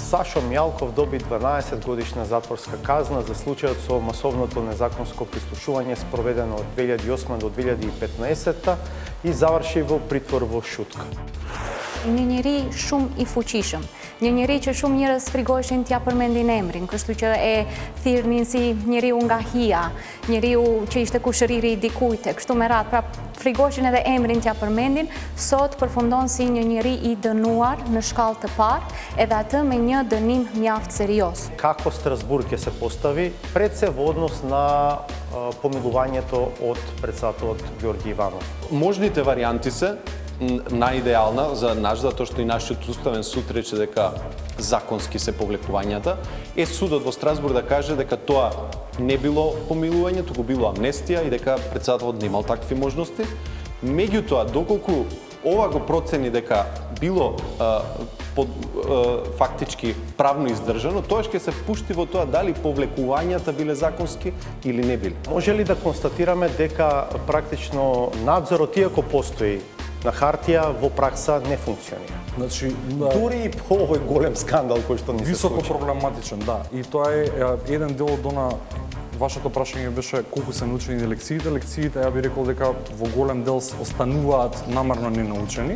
Сашо Мјалков доби 12 годишна затворска казна за случајот со масовното незаконско прислушување спроведено од 2008 до 2015 и заврши во притвор во Шутка. Një njeri shumë i fuqishëm, një njeri që shumë njerëz frigoshin t'ja përmendin emrin, kështu që e thirrnin si njeriu nga hija, njeriu që ishte kushëriri i dikujt, kështu me radhë, pra frigoshin edhe emrin t'ja përmendin, sot përfundon si një njeri i dënuar në shkallë të parë, edhe atë me një dënim mjaft serioz. Како Страсбург ќе се постави пред се во однос на помилувањето од председателот Ѓорѓи Иванов? Можните варијанти се најидеална за наш, затоа што и нашиот уставен суд рече дека законски се повлекувањата, е судот во Страсбург да каже дека тоа не било помилување, туку било амнестија и дека председателот немал такви можности. Меѓутоа, доколку ова го процени дека било фактички правно издржано, тоа ќе се впушти во тоа дали повлекувањата биле законски или не биле. Може ли да констатираме дека практично надзорот, иако постои на хартија, во пракса не функционира? Значи, Дури и по овој голем скандал кој што ни се високо случи. проблематичен, да. И тоа е еден дел од она вашето прашање беше колку се научени лекциите. Лекциите, ја би рекол дека во голем дел остануваат намерно ненаучени.